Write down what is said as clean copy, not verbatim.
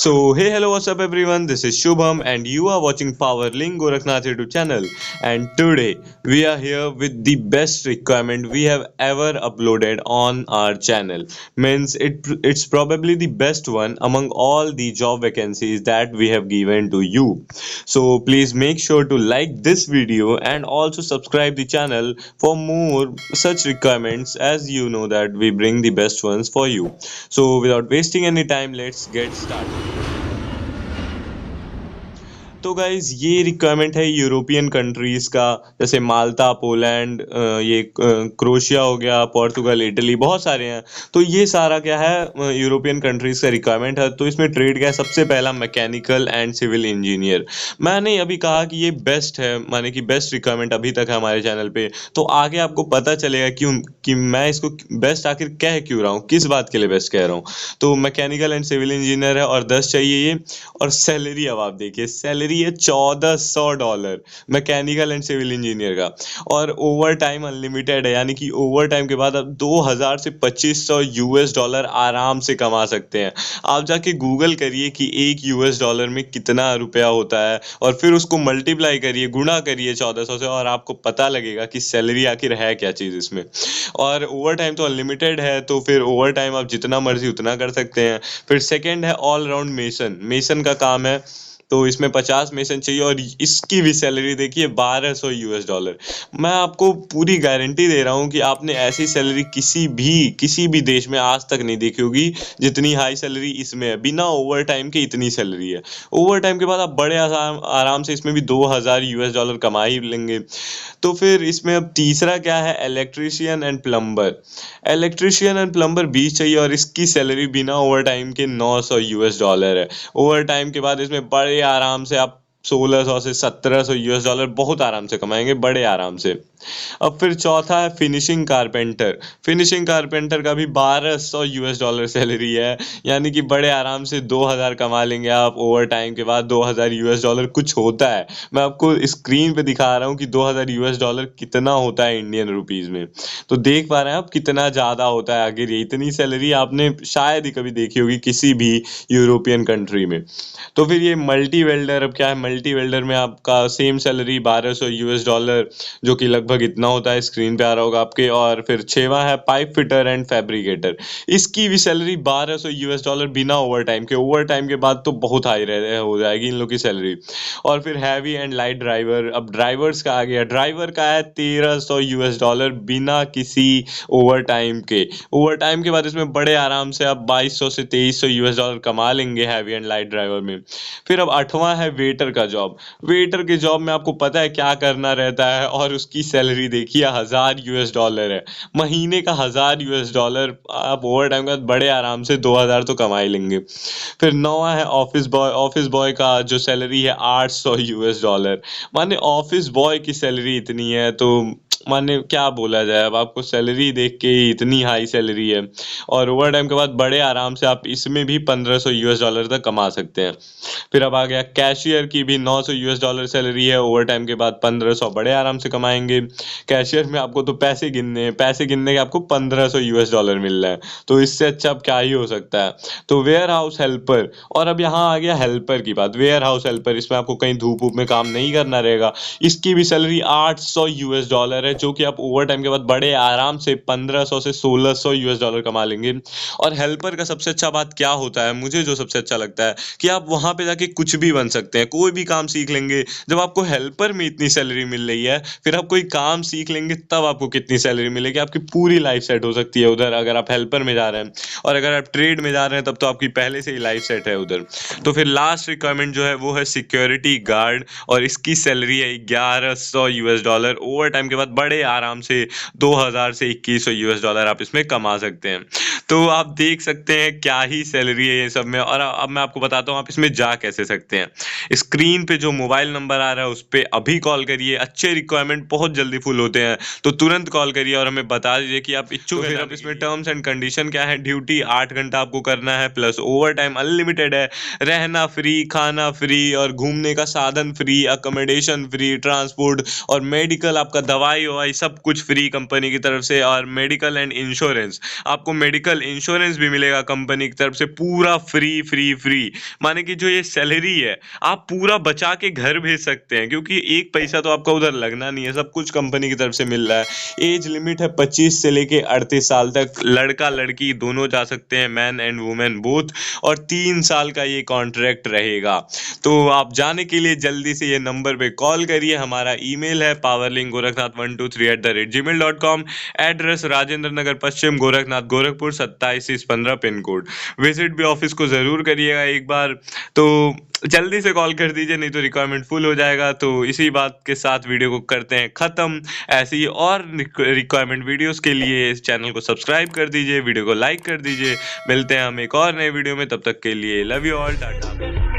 Hey, hello, what's up, everyone? This is Shubham, and you are watching Powerlink Gorakhnath YouTube channel. And today we are here with the best requirement we have ever uploaded on our channel. Means it's probably the best one among all the job vacancies that we have given to you. So please make sure to like this video and also subscribe the channel for more such requirements, as you know that we bring the best ones for you. So without wasting any time, let's get started. तो guys ये requirement है European countries का, जैसे माल्टा, Poland, ये crochet हो गया, Portugal, Italy, बहुत सारे हैं। तो ये सारा क्या है, यूरोपियन कंट्रीज का रिक्वायरमेंट है। तो इसमें ट्रेड क्या है, सबसे पहला मैकेनिकल एंड सिविल इंजीनियर। मैंने अभी कहा कि ये बेस्ट है, माने कि बेस्ट रिक्वायरमेंट अभी तक है हमारे चैनल पे। तो आगे आपको पता चलेगा क्यों कि मैं इसको बेस्ट आखिर कह क्यों रहा हूँ, किस बात के लिए बेस्ट कह रहा हूँ। तो मैकेनिकल एंड सिविल इंजीनियर है और 10 चाहिए ये। और सैलरी अब आप देखिए, सैलरी है $1400 मैकेनिकल एंड सिविल इंजीनियर का। और ओवर टाइम अनलिमिटेड है, यानी कि ओवर टाइम के बाद आप 2000 से $2500 आराम से कमा सकते हैं। आप जाके गूगल करिए कि $1 में कितना रुपया होता है, और फिर उसको मल्टीप्लाई करिए, गुणा करिए 1400 से, और आपको पता लगेगा कि सैलरी आखिर है क्या चीज़ इसमें। और ओवर टाइम तो अनलिमिटेड है, तो फिर ओवर टाइम आप जितना मर्जी उतना कर सकते हैं। फिर सेकंड है ऑल राउंड मेसन, मेसन का काम है। तो इसमें 50 मेसन चाहिए, और इसकी भी सैलरी देखिए $1200। मैं आपको पूरी गारंटी दे रहा हूँ कि आपने ऐसी सैलरी किसी भी देश में आज तक नहीं देखी होगी जितनी हाई सैलरी इसमें है। बिना ओवर टाइम के इतनी सैलरी है। ओवर टाइम के बाद आप बड़े आराम आराम से इसमें भी $2000 कमा ही लेंगे। तो फिर इसमें अब तीसरा क्या है, electrician and plumber. Electrician and plumber 20 चाहिए, और इसकी सैलरी बिना ओवर टाइम के $900 है। ओवर टाइम के बाद इसमें बड़े आराम से आप 1600 से $1700 बहुत आराम से कमाएंगे, बड़े आराम से। अब फिर चौथा है फिनिशिंग कारपेंटर। फिनिशिंग कारपेंटर का भी $1200 सैलरी है, यानी कि बड़े आराम से 2000 कमा लेंगे आप। ओवर टाइम के बाद $2000 कुछ होता है। मैं आपको स्क्रीन पे दिखा रहा हूँ कि $2000 कितना होता है इंडियन रुपीज में। तो देख पा रहे हैं आप कितना ज़्यादा होता है। आखिर ये इतनी सैलरी आपने शायद ही कभी देखी होगी किसी भी यूरोपियन कंट्री में। तो फिर ये मल्टी वेल्डर, अब क्या है, मल्टी वेल्डर में आपका सेम सैलरी $1200, जो कि लगभग इतना होता है, स्क्रीन पे आ रहा होगा आपके। और फिर छेवां है पाइप फिटर एंड फैब्रिकेटर। इसकी भी सैलरी $1200 बिना ओवर टाइम के। ओवर टाइम के बाद तो बहुत हाई रह हो जाएगी इन लोग की सैलरी। और फिर हैवी एंड लाइट ड्राइवर। अब ड्राइवर्स का आ गया, ड्राइवर का है $1300 बिना किसी ओवर टाइम के। ओवर टाइम के बाद इसमें बड़े आराम से आप 2200 से $2300 कमा लेंगे हैवी एंड लाइट ड्राइवर में। फिर अब आठवां है वेटर का जॉब। वेटर के जॉब में आपको पता है क्या करना रहता है, और उसकी सैलरी देखिए $1000 है। महीने का $1000। आप ओवर टाइम के बाद बड़े आराम से 2000 तो कमा ही लेंगे। फिर नौवां है ऑफिस बॉय। ऑफिस बॉय का जो सैलरी है $800। माने ऑफिस बॉय की सैलरी इतनी है, तो माने क्या बोला जाए। अब आपको सैलरी देख के ही इतनी हाई सैलरी है। और ओवर टाइम के बाद बड़े आराम से आप इसमें भी $1500 तक कमा सकते हैं। फिर अब आ गया कैशियर की भी $900 सैलरी है। ओवर टाइम के बाद 1500 बड़े आराम से कमाएंगे। कैशियर में आपको तो पैसे गिनने हैं, पैसे गिनने के आपको $1500 मिल रहा है। तो इससे अच्छा अब क्या ही हो सकता है। तो वेयर हाउस हेल्पर। और अब यहाँ आ गया हेल्पर की बात, वेयर हाउस हेल्पर। इसमें आपको कहीं धूप वूप में काम नहीं करना रहेगा। इसकी भी सैलरी $800 है, जो कि आप ओवर टाइम के बाद बड़े आराम से 1500 से $1600 कमा लेंगे। और हेल्पर का सबसे अच्छा बात क्या होता है, मुझे जो सबसे अच्छा लगता है, कि आप वहां पे जाके कुछ भी बन सकते हैं, कोई भी काम सीख लेंगे। जब आपको हेल्पर में इतनी सैलरी मिल रही है, फिर आप कोई काम सीख लेंगे तब आपको कितनी सैलरी मिलेगी। आपकी पूरी लाइफ सेट हो सकती है उधर, अगर आप हेल्पर में जा रहे हैं। और अगर आप ट्रेड में जा रहे हैं तब तो आपकी पहले से ही लाइफ सेट है उधर। तो फिर लास्ट रिक्वायरमेंट जो है वो है सिक्योरिटी गार्ड, और इसकी सैलरी है $1100। ओवर टाइम के बाद बड़े आराम से 2000 से $2100 आप इसमें कमा सकते हैं। तो आप देख सकते हैं क्या ही सैलरी है ये सब में। और अब मैं आपको बताता हूँ आप इसमें जा कैसे सकते हैं। स्क्रीन पे जो मोबाइल नंबर आ रहा है उस पर अभी कॉल करिए। अच्छे रिक्वायरमेंट बहुत जल्दी फुल होते हैं, तो तुरंत कॉल करिए और हमें बता दीजिए कि आप इच्छुक हैं। फिर अब इसमें टर्म्स एंड कंडीशन क्या है, ड्यूटी 8 घंटा आपको करना है, प्लस ओवर टाइम अनलिमिटेड है। रहना फ्री, खाना फ्री, और घूमने का साधन फ्री, अकोमोडेशन फ्री, ट्रांसपोर्ट और मेडिकल आपका दवाई EY सब कुछ फ्री कंपनी की तरफ से, और मेडिकल एंड इंश्योरेंस, आपको मेडिकल इंश्योरेंस भी मिलेगा कंपनी की तरफ से पूरा फ्री फ्री फ्री। माने कि जो ये सैलरी है आप पूरा बचा के घर भेज सकते हैं, क्योंकि एक पैसा तो आपका उधर लगना नहीं है, सब कुछ कंपनी की तरफ से मिल रहा है। एज लिमिट है 25 से लेके 38 साल तक, लड़का लड़की दोनों जा सकते हैं, मैन एंड वुमेन बोथ, और 3 साल का ये कॉन्ट्रैक्ट रहेगा। तो आप जाने के लिए जल्दी से ये नंबर पे कॉल करिए। हमारा ईमेल है powerlinkgorakhnath123@gmail.com, address Rajendra Nagar Paschim, Gorakhnath, Gorakhpur 2715 pin code. Visit भी ऑफिस को ज़रूर करिएगा एक बार। तो जल्दी से कॉल कर दीजिए, नहीं तो रिक्वायरमेंट फुल हो जाएगा। तो इसी बात के साथ वीडियो को करते हैं ख़त्म। ऐसी ही और रिक्वायरमेंट वीडियोस के लिए इस चैनल को सब्सक्राइब कर दीजिए, वीडियो को लाइक कर दीजिए। मिलते हैं हम एक और नए वीडियो में, तब तक के लिए लव यू ऑल, टाटा।